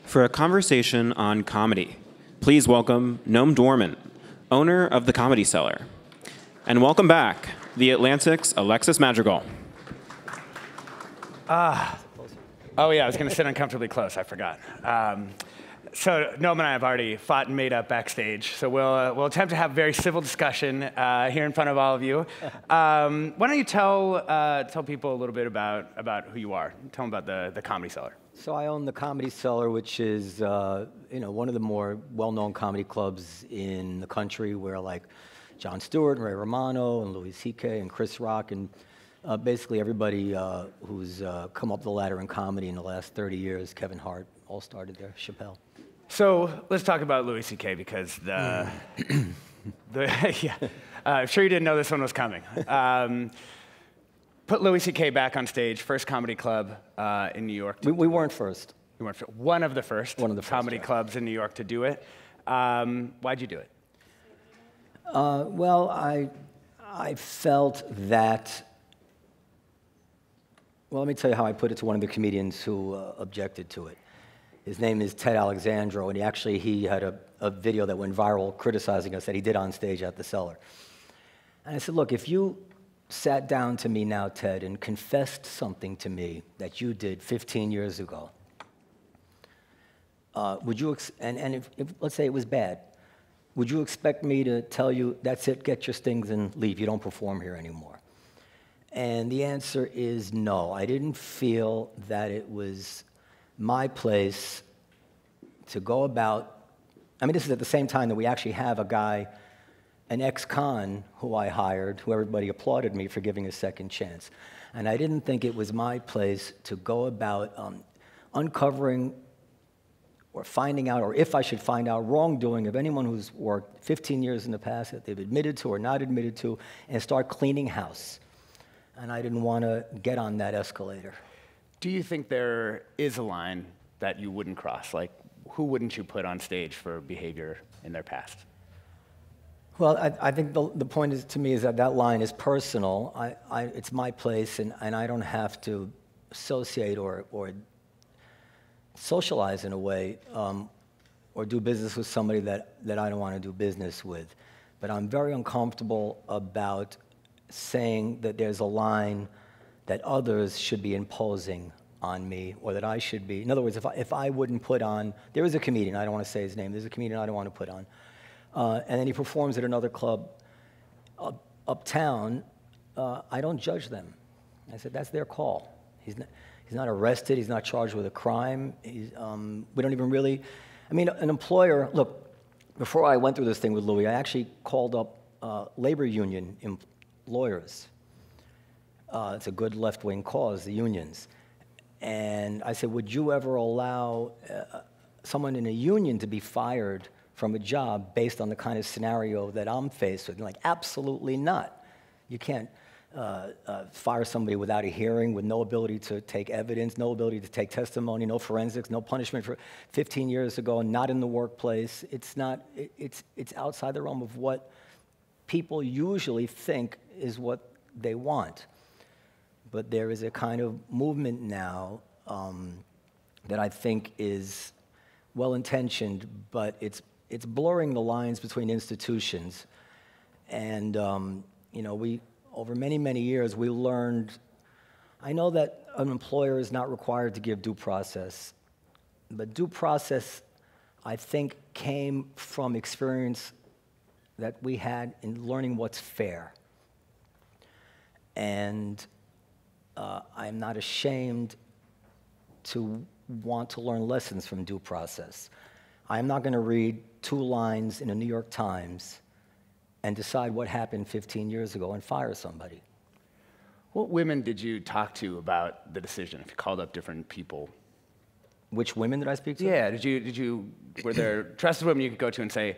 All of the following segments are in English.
For a conversation on comedy, please welcome Noam Dworman, owner of the Comedy Cellar. And welcome back, the Atlantic's Alexis Madrigal. Oh yeah, I was going to sit uncomfortably close. I forgot. So Noam and I have already fought and made up backstage. So we'll attempt to have a very civil discussion here in front of all of you. Why don't you tell people a little bit about who you are? Tell them about the Comedy Cellar. So I own the Comedy Cellar, which is one of the more well-known comedy clubs in the country, where like Jon Stewart, and Ray Romano, and Louis C.K. and Chris Rock, and basically everybody who's come up the ladder in comedy in the last 30 years, Kevin Hart, all started there, Chappelle. So let's talk about Louis C.K. because I'm sure you didn't know this one was coming. Put Louis C.K. back on stage, first comedy club in New York. We weren't first. You weren't one of the first comedy yeah. clubs in New York to do it. Why'd you do it? Well, I felt that. Well, let me tell you how I put it to one of the comedians who objected to it. His name is Ted Alexandro, and he had a video that went viral criticizing us that he did on stage at the Cellar. And I said, look, if you sat down to me now, Ted, and confessed something to me that you did 15 years ago, would you, if let's say it was bad, would you expect me to tell you, that's it, get your stings and leave, you don't perform here anymore? And the answer is no. I didn't feel that it was my place to go about. I mean, this is at the same time that we actually have a guy, an ex-con who I hired, who everybody applauded me for giving a second chance. And I didn't think it was my place to go about uncovering or finding out, or if I should find out, wrongdoing of anyone who's worked 15 years in the past that they've admitted to or not admitted to, and start cleaning house. And I didn't want to get on that escalator. Do you think there is a line that you wouldn't cross? Like, who wouldn't you put on stage for behavior in their past? Well, I think the point is, to me, is that line is personal. It's my place, and I don't have to associate or socialize in a way or do business with somebody that I don't want to do business with. But I'm very uncomfortable about saying that there's a line that others should be imposing on me, or that I should be. In other words, if I wouldn't put on, there is a comedian, I don't want to say his name, there's a comedian I don't want to put on, and then he performs at another club uptown, I don't judge them. I said, that's their call. He's not arrested, he's not charged with a crime, we don't even really, I mean, an employer, look, before I went through this thing with Louis, I actually called up labor union lawyers. It's a good left-wing cause, the unions. And I said, would you ever allow someone in a union to be fired from a job based on the kind of scenario that I'm faced with? And like, absolutely not. You can't fire somebody without a hearing, with no ability to take evidence, no ability to take testimony, no forensics, no punishment for 15 years ago, not in the workplace. It's outside the realm of what people usually think is what they want. But there is a kind of movement now that I think is well-intentioned, but it's blurring the lines between institutions. And we, over many, many years, we learned, I know that an employer is not required to give due process, but due process, I think, came from experience that we had in learning what's fair. And I'm not ashamed to want to learn lessons from due process. I'm not going to read 2 lines in a New York Times and decide what happened 15 years ago and fire somebody. What women did you talk to about the decision? If you called up different people. Which women did I speak to? Yeah, were there trusted women you could go to and say,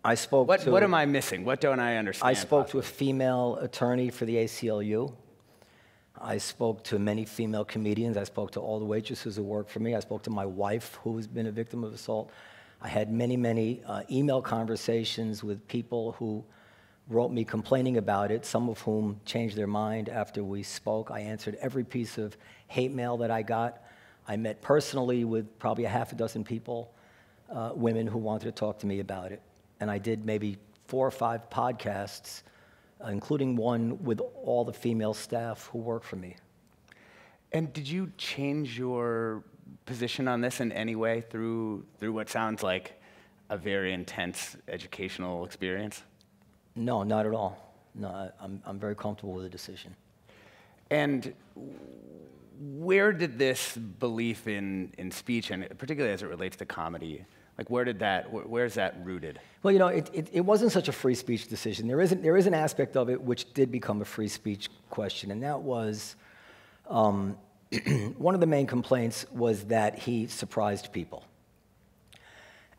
I spoke to... What am I missing? What don't I understand? I spoke to a female attorney for the ACLU. I spoke to many female comedians. I spoke to all the waitresses who work for me. I spoke to my wife, who has been a victim of assault. I had many, many email conversations with people who wrote me complaining about it, some of whom changed their mind after we spoke. I answered every piece of hate mail that I got. I met personally with probably a half a dozen people, women who wanted to talk to me about it. And I did maybe 4 or 5 podcasts, including one with all the female staff who work for me. And did you change your position on this in any way through what sounds like a very intense educational experience? No, not at all. No, I'm very comfortable with the decision. And where did this belief in speech, and particularly as it relates to comedy, like where's that rooted? Well, you know, it wasn't such a free speech decision. There is an aspect of it which did become a free speech question, and that was one of the main complaints was that he surprised people.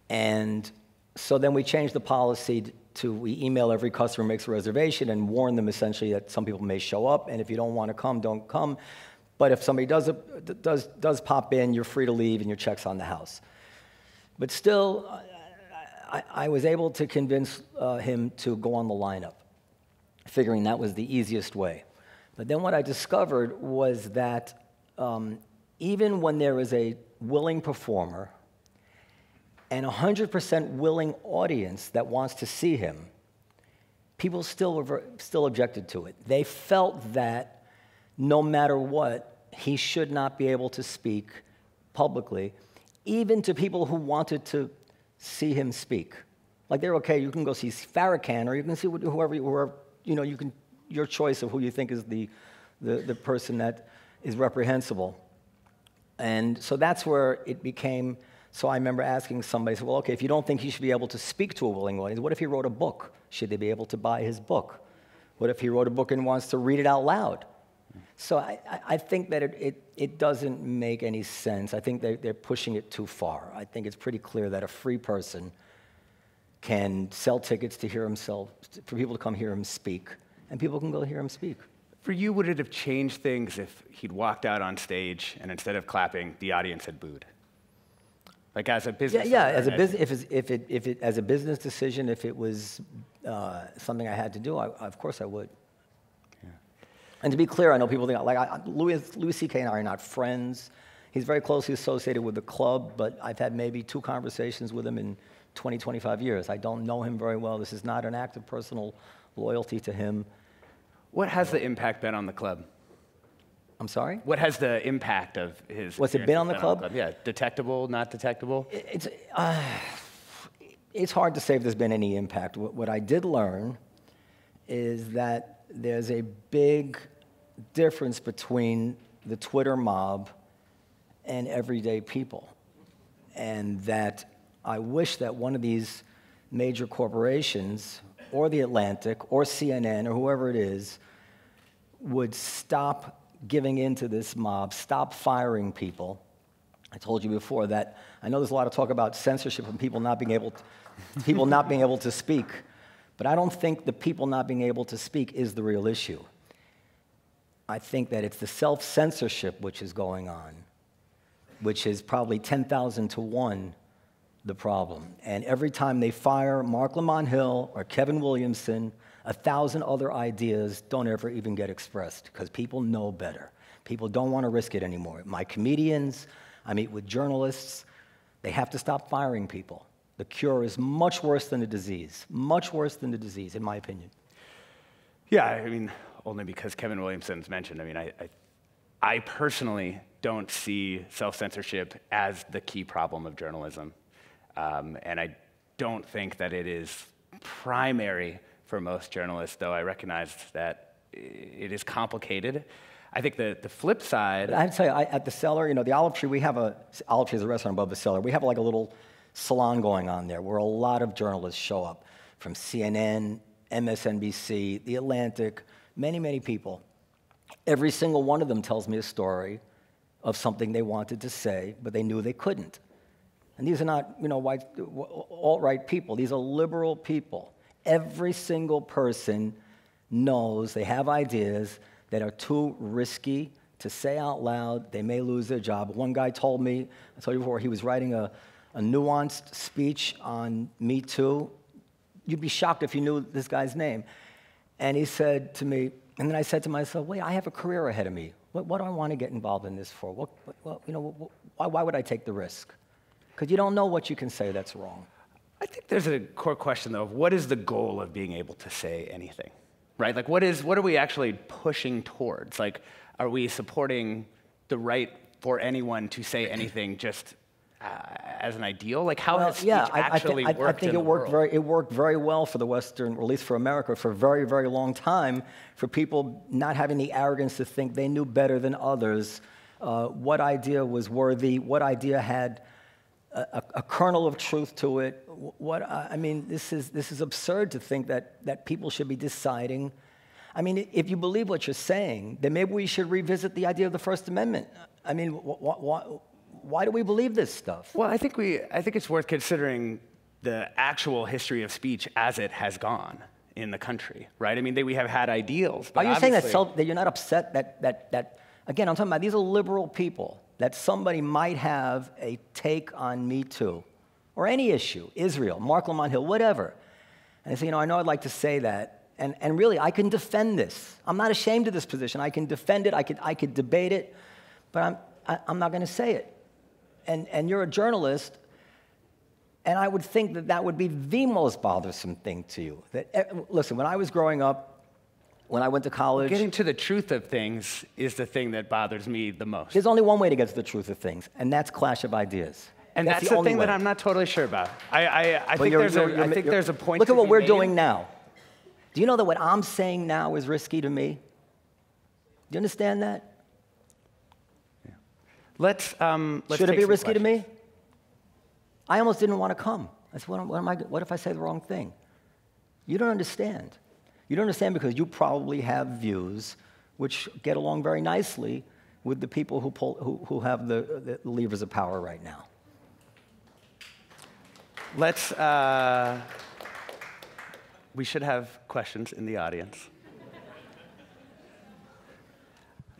And so then we changed the policy to we email every customer who makes a reservation and warn them essentially that some people may show up, and if you don't want to come, don't come. But if somebody does pop in, you're free to leave and your check's on the house. But still, I was able to convince him to go on the lineup, figuring that was the easiest way. But then what I discovered was that even when there is a willing performer and 100% willing audience that wants to see him, people still objected to it. They felt that no matter what, he should not be able to speak publicly, even to people who wanted to see him speak. Like they're okay, you can go see Farrakhan, or you can see whoever you know, you can, your choice of who you think is the person that is reprehensible. And so that's where it became, so I remember asking somebody, I said, well, okay, if you don't think he should be able to speak to a willing audience, what if he wrote a book? Should they be able to buy his book? What if he wrote a book and wants to read it out loud? So I think that it doesn't make any sense. I think they're pushing it too far. I think it's pretty clear that a free person can sell tickets to hear himself, for people to come hear him speak, and people can go hear him speak. For you, would it have changed things if he'd walked out on stage and instead of clapping, the audience had booed? Like as a business yeah, owner, as a business, if it as a business decision, if it was something I had to do, of course I would. Yeah. And to be clear, I know people think like Louis C.K. and I are not friends. He's very closely associated with the club, but I've had maybe 2 conversations with him in 20, 25 years. I don't know him very well. This is not an act of personal loyalty to him. What has the impact been on the club? I'm sorry? What has the impact of his... What's it been on the club? Yeah, detectable, not detectable? It's hard to say if there's been any impact. What I did learn is that there's a big difference between the Twitter mob and everyday people. And that I wish that one of these major corporations, or the Atlantic, or CNN, or whoever it is, would stop giving in to this mob, stop firing people. I told you before that I know there's a lot of talk about censorship and people not being able to speak, but I don't think the people not being able to speak is the real issue. I think that it's the self-censorship which is going on, which is probably 10,000 to 1 the problem. And every time they fire Mark Lamont Hill or Kevin Williamson, 1,000 other ideas don't ever even get expressed because people know better. People don't want to risk it anymore. My comedians, I meet with journalists, they have to stop firing people. The cure is much worse than the disease, much worse than the disease, in my opinion. Yeah, I mean, only because Kevin Williamson's mentioned. I mean, I personally don't see self-censorship as the key problem of journalism. And I don't think that it is primary for most journalists, though I recognize that it is complicated. I think the flip side... I have to tell you, at the Cellar, you know, the Olive Tree, we have Olive Tree is a restaurant above the Cellar. We have like a little salon going on there where a lot of journalists show up from CNN, MSNBC, The Atlantic, many, many people. Every single one of them tells me a story of something they wanted to say, but they knew they couldn't. And these are not, you know, white, alt-right people. These are liberal people. Every single person knows they have ideas that are too risky to say out loud. They may lose their job. One guy told me, I told you before, he was writing a nuanced speech on Me Too. You'd be shocked if you knew this guy's name. And he said to me, and then I said to myself, wait, I have a career ahead of me. What do I want to get involved in this for? Why would I take the risk? Because you don't know what you can say that's wrong. I think there's a core question, though, of what is the goal of being able to say anything, right? Like, what are we actually pushing towards? Like, are we supporting the right for anyone to say anything just as an ideal? Like, how has speech actually worked I think in the world? it worked very well for the Western, or at least for America, for a very, very long time, for people not having the arrogance to think they knew better than others, what idea was worthy, what idea had a kernel of truth to it. This is absurd to think that people should be deciding. I mean, if you believe what you're saying, then maybe we should revisit the idea of the First Amendment. I mean, why do we believe this stuff? Well, I think it's worth considering the actual history of speech as it has gone in the country, right? I mean, we have had ideals. But are you saying that you're not upset that again, I'm talking about these are liberal people, that somebody might have a take on Me Too, or any issue, Israel, Mark Lamont Hill, whatever. And they say, I know I'd like to say that, and really, I can defend this. I'm not ashamed of this position. I can defend it. I could debate it, but I'm not going to say it. And you're a journalist, and I would think that would be the most bothersome thing to you. Listen, when I was growing up, when I went to college... Getting to the truth of things is the thing that bothers me the most. There's only one way to get to the truth of things, and that's clash of ideas. And that's the thing that I'm not totally sure about. I think there's a point. Look at what we're doing now. Do you know that what I'm saying now is risky to me? Do you understand that? Yeah. Let's Should it be risky to me? I almost didn't want to come. I said, what if I say the wrong thing? You don't understand. You don't understand because you probably have views which get along very nicely with the people who have the levers of power right now. We should have questions in the audience.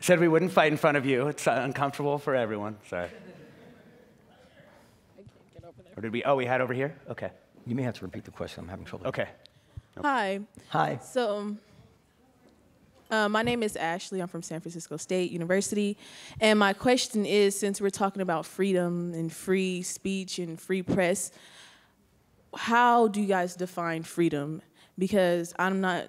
I said we wouldn't fight in front of you. It's uncomfortable for everyone. Sorry. I can't get over there. Or did we? Oh, we had over here? Okay. You may have to repeat the question. I'm having trouble. Okay. Hi. Hi. So, my name is Ashley. I'm from San Francisco State University. And my question is, since we're talking about freedom and free speech and free press, how do you guys define freedom? Because I don't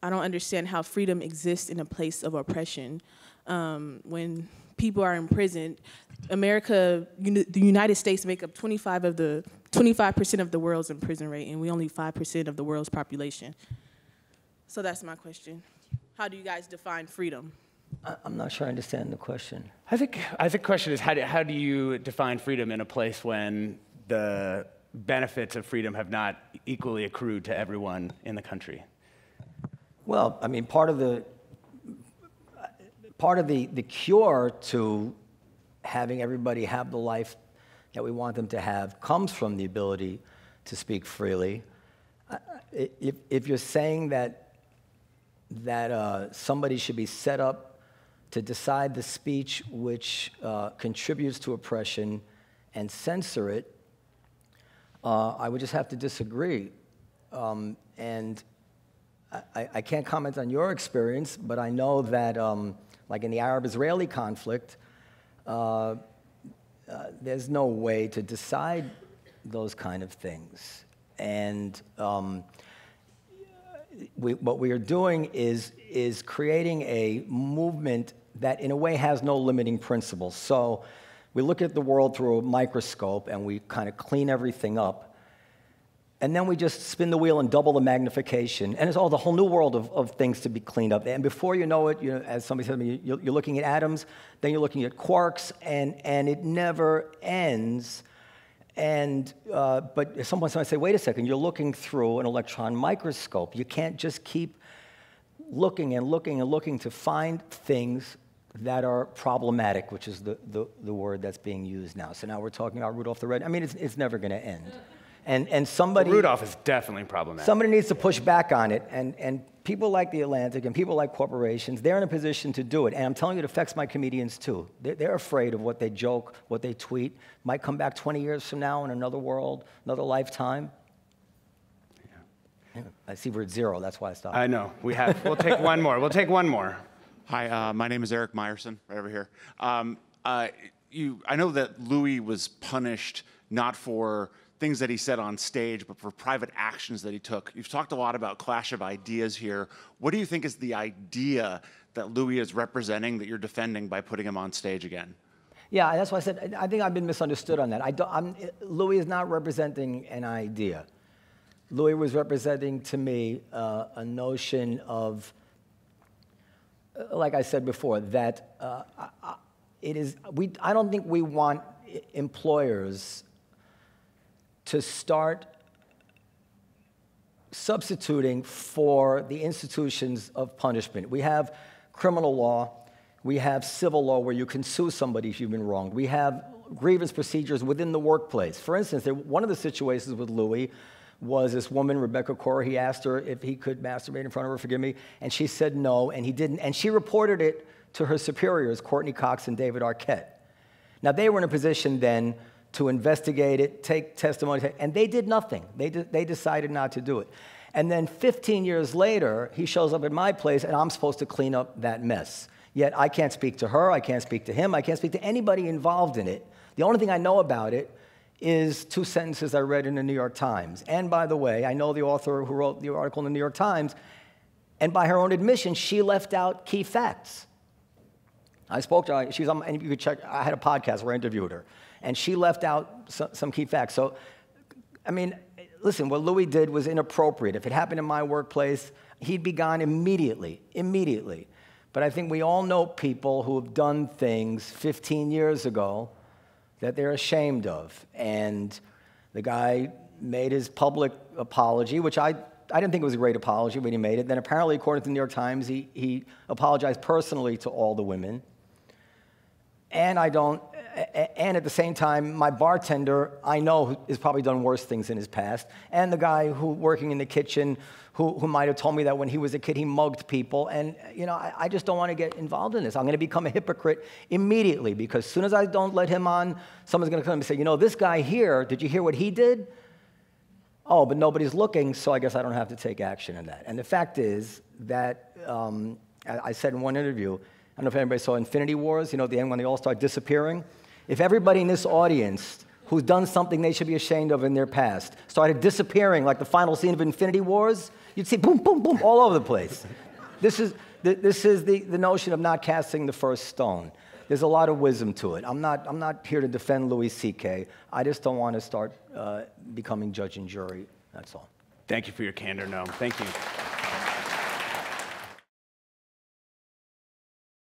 understand how freedom exists in a place of oppression. When people are imprisoned, the United States make up 25% of the world's prison rate, and we only 5% of the world's population. So that's my question. How do you guys define freedom? I'm not sure I understand the question. I think the question is how do you define freedom in a place when the benefits of freedom have not equally accrued to everyone in the country? Well, I mean, part of the cure to having everybody have the life that we want them to have comes from the ability to speak freely. If you're saying that somebody should be set up to decide the speech which contributes to oppression and censor it, I would just have to disagree. And I can't comment on your experience, but I know that, like in the Arab-Israeli conflict, there's no way to decide those kind of things. And what we are doing is creating a movement that, in a way, has no limiting principles. So we look at the world through a microscope, and we kind of clean everything up. And then we just spin the wheel and double the magnification. And it's the whole new world of things to be cleaned up. And before you know it, as somebody said to me, you're looking at atoms, then you're looking at quarks, and it never ends. But someone might say, wait a second, you're looking through an electron microscope. You can't just keep looking and looking and looking to find things that are problematic, which is the word that's being used now. So now we're talking about Rudolph the Red. I mean, it's never going to end. And somebody... Rudolph is definitely problematic. Somebody needs to push back on it. And people like The Atlantic and people like corporations, they're in a position to do it. And I'm telling you, it affects my comedians, too. They're afraid of what they joke, what they tweet. Might come back 20 years from now in another world, another lifetime. Yeah. I see we're at 0. That's why I stopped. I know. We'll take one more. We'll take one more. Hi, my name is Eric Meyerson, right over here. I know that Louis was punished not for things that he said on stage, but for private actions that he took. You've talked a lot about clash of ideas here. What do you think is the idea that Louis is representing that you're defending by putting him on stage again? Yeah, that's why I said, I think I've been misunderstood on that. Louis is not representing an idea. Louis was representing to me a notion of, like I said before, that I don't think we want employers to start substituting for the institutions of punishment. We have criminal law, we have civil law where you can sue somebody if you've been wronged. We have grievance procedures within the workplace. For instance, one of the situations with Louis was this woman, Rebecca Cora. He asked her if he could masturbate in front of her, forgive me, and she said no, and he didn't. And she reported it to her superiors, Courtney Cox and David Arquette. Now, they were in a position then to investigate it, take testimony, and they did nothing. They decided not to do it. And then 15 years later, he shows up at my place, and I'm supposed to clean up that mess. Yet I can't speak to her, I can't speak to him, I can't speak to anybody involved in it. The only thing I know about it is 2 sentences I read in the New York Times. And by the way, I know the author who wrote the article in the New York Times, and by her own admission, she left out key facts. I spoke to her, she was on, and you could check, I had a podcast where I interviewed her, and she left out some key facts. So, I mean, listen, what Louis did was inappropriate. If it happened in my workplace, he'd be gone immediately. But I think we all know people who have done things 15 years ago that they're ashamed of. And the guy made his public apology, which I didn't think it was a great apology, but he made it. Then apparently, according to the New York Times, he apologized personally to all the women. And at the same time, my bartender, I know, has probably done worse things in his past. And the guy who working in the kitchen, who might have told me that when he was a kid, he mugged people. And, you know, I just don't want to get involved in this. I'm going to become a hypocrite immediately, because as soon as I don't let him on, someone's going to come and say, you know, this guy here, did you hear what he did? Oh, but nobody's looking, so I guess I don't have to take action in that. And the fact is that, I said in one interview, I don't know if anybody saw Infinity Wars, you know, at the end when they all start disappearing. If everybody in this audience who's done something they should be ashamed of in their past started disappearing like the final scene of Infinity Wars, you'd see boom, boom, boom all over the place. This is the notion of not casting the first stone. There's a lot of wisdom to it. I'm not here to defend Louis C.K. I just don't want to start becoming judge and jury, that's all. Thank you for your candor, Noam. Thank you.